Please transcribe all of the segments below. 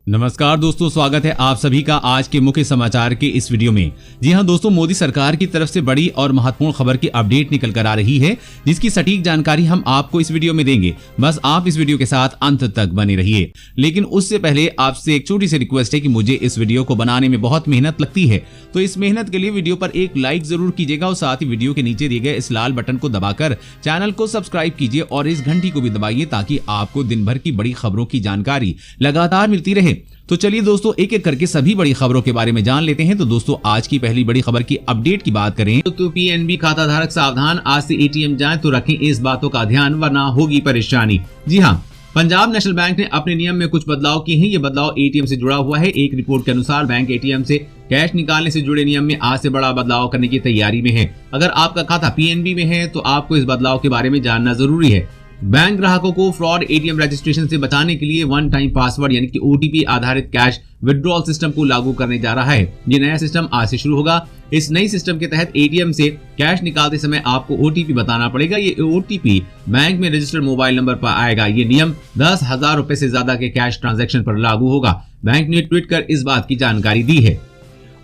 नमस्कार दोस्तों, स्वागत है आप सभी का आज के मुख्य समाचार के इस वीडियो में। जी हां दोस्तों, मोदी सरकार की तरफ से बड़ी और महत्वपूर्ण खबर की अपडेट निकल कर आ रही है, जिसकी सटीक जानकारी हम आपको इस वीडियो में देंगे। बस आप इस वीडियो के साथ अंत तक बने रहिए। लेकिन उससे पहले आपसे एक छोटी सी रिक्वेस्ट है कि मुझे इस वीडियो को बनाने में बहुत मेहनत लगती है, तो इस मेहनत के लिए वीडियो पर एक लाइक जरूर कीजिएगा और साथ ही वीडियो के नीचे दिए गए इस लाल बटन को दबाकर चैनल को सब्सक्राइब कीजिए और इस घंटी को भी दबाइए ताकि आपको दिन भर की बड़ी खबरों की जानकारी लगातार मिलती रहे। तो चलिए दोस्तों, एक एक करके सभी बड़ी खबरों के बारे में जान लेते हैं। तो दोस्तों, आज की पहली बड़ी खबर की अपडेट की बात करें तो पीएनबी खाता धारक सावधान, आज से एटीएम जाएं तो रखें इस बातों का ध्यान वरना होगी परेशानी। जी हां, पंजाब नेशनल बैंक ने अपने नियम में कुछ बदलाव किए हैं। ये बदलाव एटीएम से जुड़ा हुआ है। एक रिपोर्ट के अनुसार बैंक एटीएम से कैश निकालने से जुड़े नियम में आज से बड़ा बदलाव करने की तैयारी में है। अगर आपका खाता पीएनबी में है तो आपको इस बदलाव के बारे में जानना जरूरी है। बैंक ग्राहकों को फ्रॉड एटीएम रजिस्ट्रेशन से बचाने के लिए वन टाइम पासवर्ड यानी कि ओटीपी आधारित कैश विड्रॉल सिस्टम को लागू करने जा रहा है। ये नया सिस्टम आज से शुरू होगा। इस नई सिस्टम के तहत एटीएम से कैश निकालते समय आपको ओटीपी बताना पड़ेगा। ये ओटीपी बैंक में रजिस्टर्ड मोबाइल नंबर पर आएगा। ये नियम 10,000 रुपए से ज्यादा के कैश ट्रांजैक्शन पर लागू होगा। बैंक ने ट्वीट कर इस बात की जानकारी दी है।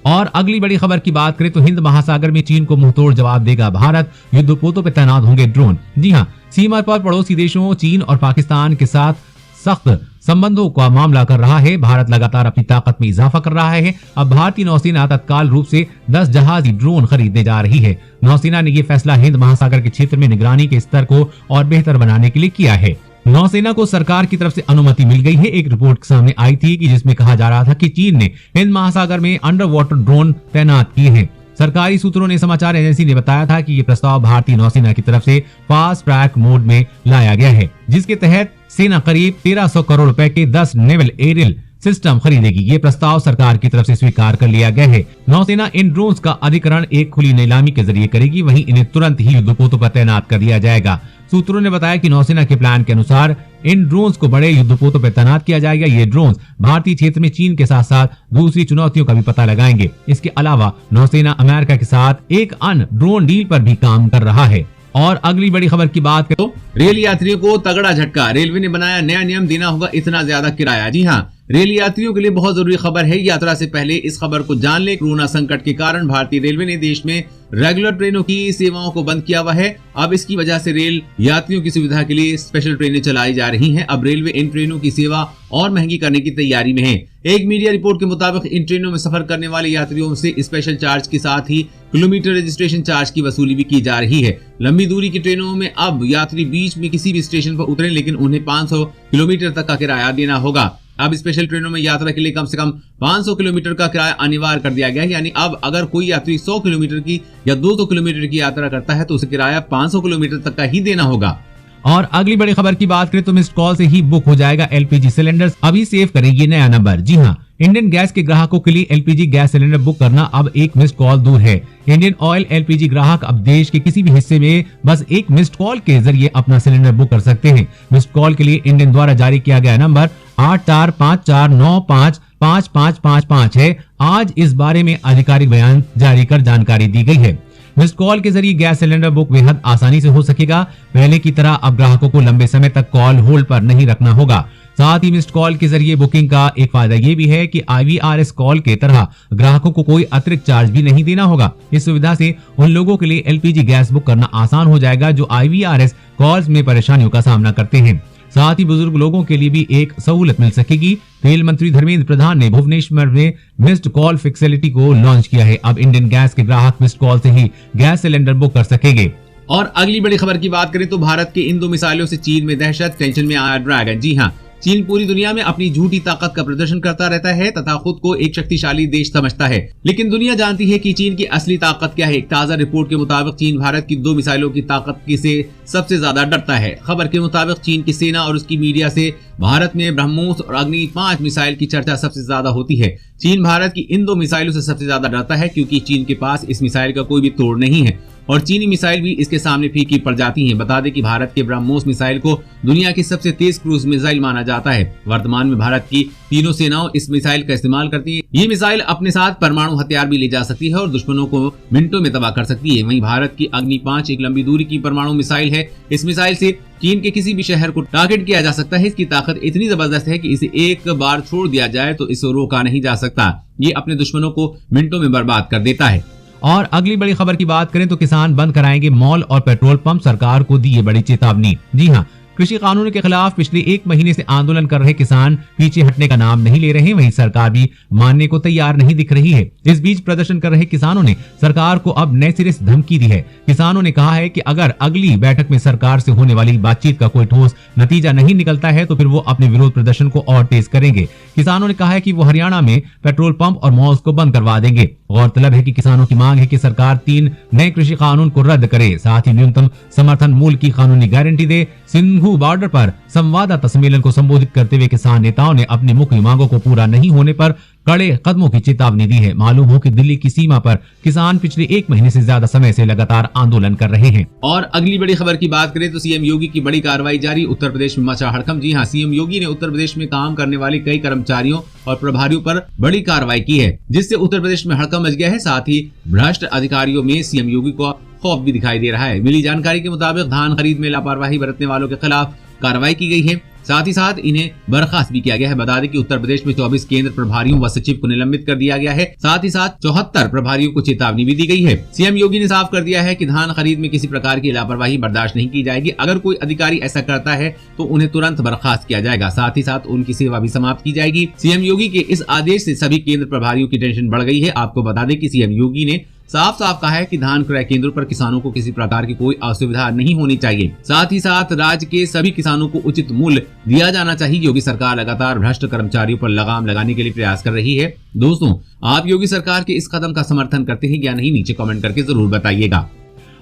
और अगली बड़ी खबर की बात करें तो हिंद महासागर में चीन को मुंहतोड़ जवाब देगा भारत, युद्धपोतों पर तैनात होंगे ड्रोन। जी हां, सीमा पर पड़ोसी देशों चीन और पाकिस्तान के साथ सख्त संबंधों का मामला कर रहा है। भारत लगातार अपनी ताकत में इजाफा कर रहा है। अब भारतीय नौसेना तत्काल रूप से 10 जहाजी ड्रोन खरीदने जा रही है। नौसेना ने यह फैसला हिंद महासागर के क्षेत्र में निगरानी के स्तर को और बेहतर बनाने के लिए किया है। नौसेना को सरकार की तरफ से अनुमति मिल गई है। एक रिपोर्ट सामने आई थी कि जिसमें कहा जा रहा था कि चीन ने हिंद महासागर में अंडर वाटर ड्रोन तैनात किए हैं। सरकारी सूत्रों ने समाचार एजेंसी ने बताया था कि ये प्रस्ताव भारतीय नौसेना की तरफ से फास्ट ट्रैक मोड में लाया गया है, जिसके तहत सेना करीब 1300 करोड़ रुपए के 10 नेवल एरियल सिस्टम खरीदेगी। ये प्रस्ताव सरकार की तरफ से स्वीकार कर लिया गया है। नौसेना इन ड्रोन्स का अधिग्रहण एक खुली नीलामी के जरिए करेगी, वहीं इन्हें तुरंत ही युद्धपोतों पर तैनात कर दिया जाएगा। सूत्रों ने बताया कि नौसेना के प्लान के अनुसार इन ड्रोन्स को बड़े युद्धपोतों पर तैनात किया जाएगा। ये ड्रोन्स भारतीय क्षेत्र में चीन के साथ साथ दूसरी चुनौतियों का भी पता लगाएंगे। इसके अलावा नौसेना अमेरिका के साथ एक अन्य ड्रोन डील पर भी काम कर रहा है। और अगली बड़ी खबर की बात करें तो रेल यात्रियों को तगड़ा झटका, रेलवे ने बनाया नया नियम, देना होगा इतना ज्यादा किराया। जी हाँ, रेल यात्रियों के लिए बहुत जरूरी खबर है। यात्रा से पहले इस खबर को जान ले। कोरोना संकट के कारण भारतीय रेलवे ने देश में रेगुलर ट्रेनों की सेवाओं को बंद किया हुआ है। अब इसकी वजह से रेल यात्रियों की सुविधा के लिए स्पेशल ट्रेनें चलाई जा रही हैं। अब रेलवे इन ट्रेनों की सेवा और महंगी करने की तैयारी में है। एक मीडिया रिपोर्ट के मुताबिक इन ट्रेनों में सफर करने वाले यात्रियों से स्पेशल चार्ज के साथ ही किलोमीटर रजिस्ट्रेशन चार्ज की वसूली भी की जा रही है। लंबी दूरी की ट्रेनों में अब यात्री बीच में किसी भी स्टेशन पर उतरे, लेकिन उन्हें 500 किलोमीटर तक का किराया देना होगा। अब स्पेशल ट्रेनों में यात्रा के लिए कम से कम 500 किलोमीटर का किराया अनिवार्य कर दिया गया है। यानी अब अगर कोई यात्री 100 किलोमीटर की या 200 किलोमीटर की यात्रा करता है तो उसे किराया 500 किलोमीटर तक का ही देना होगा। और अगली बड़ी खबर की बात करें तो मिस्ड कॉल से ही बुक हो जाएगा एलपीजी सिलेंडर। अभी सेव करें ये नया नंबर। जी हाँ, इंडियन गैस के ग्राहकों के लिए एलपीजी गैस सिलेंडर बुक करना अब एक मिस्ड कॉल दूर है। इंडियन ऑयल एलपीजी ग्राहक अब देश के किसी भी हिस्से में बस एक मिस्ड कॉल के जरिए अपना सिलेंडर बुक कर सकते हैं। मिस्ड कॉल के लिए इंडियन द्वारा जारी किया गया नंबर 8454955555 है। आज इस बारे में आधिकारिक बयान जारी कर जानकारी दी गई है। मिस्ड कॉल के जरिए गैस सिलेंडर बुक बेहद आसानी से हो सकेगा। पहले की तरह अब ग्राहकों को लंबे समय तक कॉल होल्ड पर नहीं रखना होगा। साथ ही मिस्ड कॉल के जरिए बुकिंग का एक फायदा ये भी है कि IVRS कॉल के तरह ग्राहकों को कोई अतिरिक्त चार्ज भी नहीं देना होगा। इस सुविधा से उन लोगों के लिए एलपीजी गैस बुक करना आसान हो जाएगा जो IVRS कॉल्स में परेशानियों का सामना करते हैं। साथ ही बुजुर्ग लोगों के लिए भी एक सहूलत मिल सकेगी। रेल मंत्री धर्मेंद्र प्रधान ने भुवनेश्वर में मिस्ड कॉल फैसिलिटी को लॉन्च किया है। अब इंडियन गैस के ग्राहक मिस्ड कॉल से ही गैस सिलेंडर बुक कर सकेंगे। और अगली बड़ी खबर की बात करें तो भारत के इन 2 मिसाइलों से चीन में दहशत, टेंशन में आया ड्रैगन। जी हाँ, चीन पूरी दुनिया में अपनी झूठी ताकत का प्रदर्शन करता रहता है तथा खुद को एक शक्तिशाली देश समझता है, लेकिन दुनिया जानती है कि चीन की असली ताकत क्या है। एक ताजा रिपोर्ट के मुताबिक चीन भारत की 2 मिसाइलों की ताकत से सबसे ज्यादा डरता है। खबर के मुताबिक चीन की सेना और उसकी मीडिया से भारत में ब्रह्मोस और अग्नि 5 मिसाइल की चर्चा सबसे ज्यादा होती है। चीन भारत की इन 2 मिसाइलों से सबसे ज्यादा डरता है क्योंकि चीन के पास इस मिसाइल का कोई भी तोड़ नहीं है और चीनी मिसाइल भी इसके सामने फीकी पड़ जाती हैं। बता दें कि भारत के ब्रह्मोस मिसाइल को दुनिया की सबसे तेज क्रूज मिसाइल माना जाता है। वर्तमान में भारत की तीनों सेनाओं इस मिसाइल का इस्तेमाल करती है। ये मिसाइल अपने साथ परमाणु हथियार भी ले जा सकती है और दुश्मनों को मिनटों में तबाह कर सकती है। वहीं भारत की अग्नि 5 एक लंबी दूरी की परमाणु मिसाइल है। इस मिसाइल से चीन के किसी भी शहर को टारगेट किया जा सकता है। इसकी ताकत इतनी जबरदस्त है कि इसे एक बार छोड़ दिया जाए तो इसे रोका नहीं जा सकता। ये अपने दुश्मनों को मिनटों में बर्बाद कर देता है। और अगली बड़ी खबर की बात करें तो किसान बंद कराएंगे मॉल और पेट्रोल पंप, सरकार को दी ये बड़ी चेतावनी। जी हाँ, कृषि कानून के खिलाफ पिछले 1 महीने से आंदोलन कर रहे किसान पीछे हटने का नाम नहीं ले रहे। वहीं सरकार भी मानने को तैयार नहीं दिख रही है। इस बीच प्रदर्शन कर रहे किसानों ने सरकार को अब नए सिरे से धमकी दी है। किसानों ने कहा है कि अगर अगली बैठक में सरकार से होने वाली बातचीत का कोई ठोस नतीजा नहीं निकलता है तो फिर वो अपने विरोध प्रदर्शन को और तेज करेंगे। किसानों ने कहा है कि वो हरियाणा में पेट्रोल पंप और मॉल्स को बंद करवा देंगे। गौरतलब है कि किसानों की मांग है कि सरकार 3 नए कृषि कानून को रद्द करे, साथ ही न्यूनतम समर्थन मूल्य की कानूनी गारंटी दे। सिंघू बॉर्डर पर संवाददाता सम्मेलन को संबोधित करते हुए किसान नेताओं ने अपनी मुख्य मांगों को पूरा नहीं होने पर कड़े कदमों की चेतावनी दी है। मालूम हो कि दिल्ली की सीमा पर किसान पिछले 1 महीने से ज्यादा समय से लगातार आंदोलन कर रहे हैं। और अगली बड़ी खबर की बात करें तो सीएम योगी की बड़ी कार्रवाई जारी, उत्तर प्रदेश में मचा हड़कंप। जी हां, सीएम योगी ने उत्तर प्रदेश में काम करने वाले कई कर्मचारियों और प्रभारियों पर बड़ी कार्रवाई की है, जिससे उत्तर प्रदेश में हड़कंप मच गया है। साथ ही भ्रष्ट अधिकारियों में सीएम योगी को खौफ भी दिखाई दे रहा है। मिली जानकारी के मुताबिक धान खरीद में लापरवाही बरतने वालों के खिलाफ कार्रवाई की गई है। साथ ही साथ इन्हें बर्खास्त भी किया गया है। बता दें कि उत्तर प्रदेश में 24 केंद्र प्रभारियों व सचिव को निलंबित कर दिया गया है। साथ ही साथ 74 प्रभारियों को चेतावनी भी दी गई है। सीएम योगी ने साफ कर दिया है कि धान खरीद में किसी प्रकार की लापरवाही बर्दाश्त नहीं की जाएगी। अगर कोई अधिकारी ऐसा करता है तो उन्हें तुरंत बर्खास्त किया जाएगा। साथ ही साथ उनकी सेवा भी समाप्त की जाएगी। सीएम योगी के इस आदेश से सभी केंद्र प्रभारियों की टेंशन बढ़ गई है। आपको बता दें कि सीएम योगी ने साफ साफ कहा है कि धान क्रय केंद्रों पर किसानों को किसी प्रकार की कोई असुविधा नहीं होनी चाहिए। साथ ही साथ राज्य के सभी किसानों को उचित मूल्य दिया जाना चाहिए। योगी सरकार लगातार भ्रष्ट कर्मचारियों पर लगाम लगाने के लिए प्रयास कर रही है। दोस्तों, आप योगी सरकार के इस कदम का समर्थन करते हैं या नहीं, नीचे कमेंट करके जरूर बताइएगा।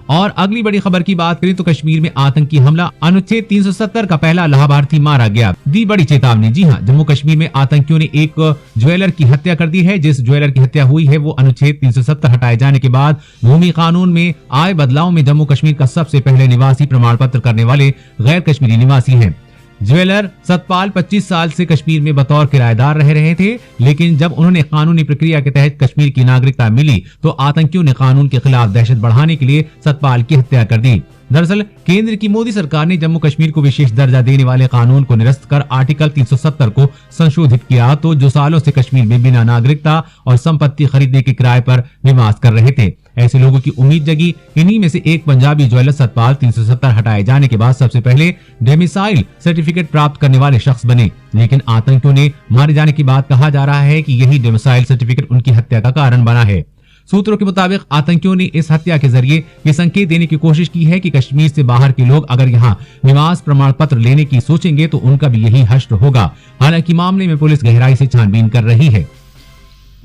और अगली बड़ी खबर की बात करें तो कश्मीर में आतंकी हमला, अनुच्छेद 370 का पहला लाभार्थी मारा गया, दी बड़ी चेतावनी। जी हां, जम्मू कश्मीर में आतंकियों ने एक ज्वेलर की हत्या कर दी है। जिस ज्वेलर की हत्या हुई है वो अनुच्छेद 370 हटाए जाने के बाद भूमि कानून में आए बदलाव में जम्मू कश्मीर का सबसे पहले निवासी प्रमाण पत्र करने वाले गैर कश्मीरी निवासी हैं। ज्वेलर सतपाल 25 साल से कश्मीर में बतौर किराएदार रह रहे थे, लेकिन जब उन्होंने कानूनी प्रक्रिया के तहत कश्मीर की नागरिकता मिली तो आतंकियों ने कानून के खिलाफ दहशत बढ़ाने के लिए सतपाल की हत्या कर दी। दरअसल केंद्र की मोदी सरकार ने जम्मू कश्मीर को विशेष दर्जा देने वाले कानून को निरस्त कर आर्टिकल 370 को संशोधित किया, तो जो सालों से कश्मीर में बिना नागरिकता और संपत्ति खरीदने के किराए पर निवास कर रहे थे, ऐसे लोगों की उम्मीद जगी। इन्हीं में से एक पंजाबी ज्वेलर सतपाल 370 हटाए जाने के बाद सबसे पहले डोमिसाइल सर्टिफिकेट प्राप्त करने वाले शख्स बने। लेकिन आतंकियों ने मारे जाने के बाद कहा जा रहा है कि यही डोमिसाइल सर्टिफिकेट उनकी हत्या का कारण बना है। सूत्रों के मुताबिक आतंकियों ने इस हत्या के जरिए ये संकेत देने की कोशिश की है कि कश्मीर से बाहर के लोग अगर यहाँ निवास प्रमाण पत्र लेने की सोचेंगे तो उनका भी यही हश्र होगा। हालांकि मामले में पुलिस गहराई से छानबीन कर रही है।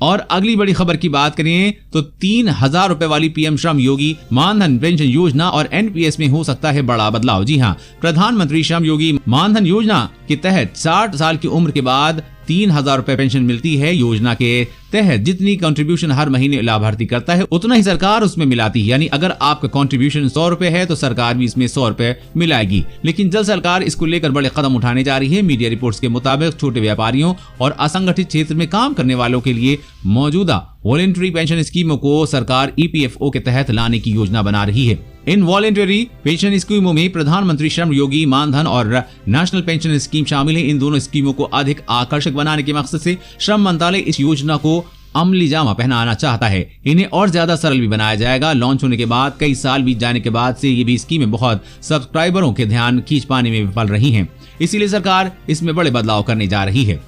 और अगली बड़ी खबर की बात करें तो 3000 रुपए वाली पीएम श्रम योगी मानधन पेंशन योजना और एनपीएस में हो सकता है बड़ा बदलाव। जी हां, प्रधानमंत्री श्रम योगी मानधन योजना के तहत 60 साल की उम्र के बाद 3000 रुपए पेंशन मिलती है। योजना के तहत जितनी कंट्रीब्यूशन हर महीने लाभार्थी करता है उतना ही सरकार उसमें मिलाती है। यानी अगर आपका कंट्रीब्यूशन 100 रुपए है तो सरकार भी इसमें 100 रुपए मिलाएगी। लेकिन जल्द सरकार इसको लेकर बड़े कदम उठाने जा रही है। मीडिया रिपोर्ट्स के मुताबिक छोटे व्यापारियों और असंगठित क्षेत्र में काम करने वालों के लिए मौजूदा वॉलेंटरी पेंशन स्कीमों को सरकार ईपीएफओ के तहत लाने की योजना बना रही है। इन वॉलेंटरी पेंशन स्कीमों में प्रधानमंत्री श्रम योगी मानधन और नेशनल पेंशन स्कीम शामिल है। इन दोनों स्कीमों को अधिक आकर्षक बनाने के मकसद से श्रम मंत्रालय इस योजना को अमली जामा पहनाना चाहता है। इन्हें और ज्यादा सरल भी बनाया जाएगा। लॉन्च होने के बाद कई साल बीत जाने के बाद से ये भी स्कीमें बहुत सब्सक्राइबरों के ध्यान खींच पाने में विफल रही हैं। इसीलिए सरकार इसमें बड़े बदलाव करने जा रही है।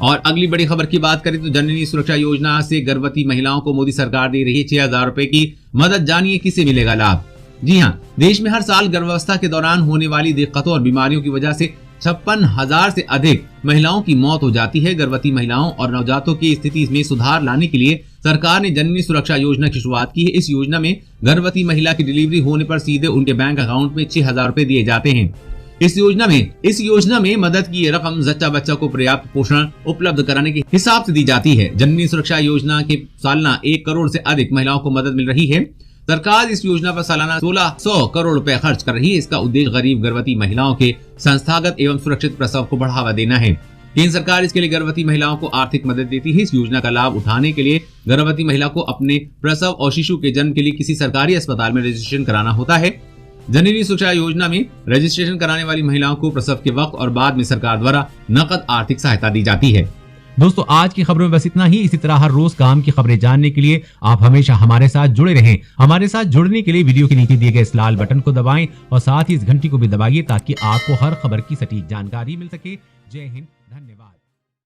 और अगली बड़ी खबर की बात करें तो जननी सुरक्षा योजना से गर्भवती महिलाओं को मोदी सरकार दे रही है 6000 रुपए की मदद। जानिए किसे मिलेगा लाभ। जी हां, देश में हर साल गर्भावस्था के दौरान होने वाली दिक्कतों और बीमारियों की वजह से 56,000 से अधिक महिलाओं की मौत हो जाती है। गर्भवती महिलाओं और नवजातों की स्थिति में सुधार लाने के लिए सरकार ने जननी सुरक्षा योजना की शुरुआत की है। इस योजना में गर्भवती महिला की डिलीवरी होने पर सीधे उनके बैंक अकाउंट में 6000 रुपए दिए जाते हैं। इस योजना में मदद की ये रकम जच्चा बच्चा को पर्याप्त पोषण उपलब्ध कराने के हिसाब से दी जाती है। जननी सुरक्षा योजना के सालाना 1 करोड़ से अधिक महिलाओं को मदद मिल रही है। सरकार इस योजना पर सालाना 1600 करोड़ रुपए खर्च कर रही है। इसका उद्देश्य गरीब गर्भवती महिलाओं के संस्थागत एवं सुरक्षित प्रसव को बढ़ावा देना है। केंद्र सरकार इसके लिए गर्भवती महिलाओं को आर्थिक मदद देती है। इस योजना का लाभ उठाने के लिए गर्भवती महिला को अपने प्रसव और शिशु के जन्म के लिए किसी सरकारी अस्पताल में रजिस्ट्रेशन कराना होता है। जननी सुरक्षा योजना में रजिस्ट्रेशन कराने वाली महिलाओं को प्रसव के वक्त और बाद में सरकार द्वारा नकद आर्थिक सहायता दी जाती है। दोस्तों आज की खबरों में बस इतना ही। इसी तरह हर रोज काम की खबरें जानने के लिए आप हमेशा हमारे साथ जुड़े रहें। हमारे साथ जुड़ने के लिए वीडियो के नीचे दिए गए इस लाल बटन को दबाएं और साथ ही इस घंटी को भी दबाइए ताकि आपको हर खबर की सटीक जानकारी मिल सके। जय हिंद, धन्यवाद।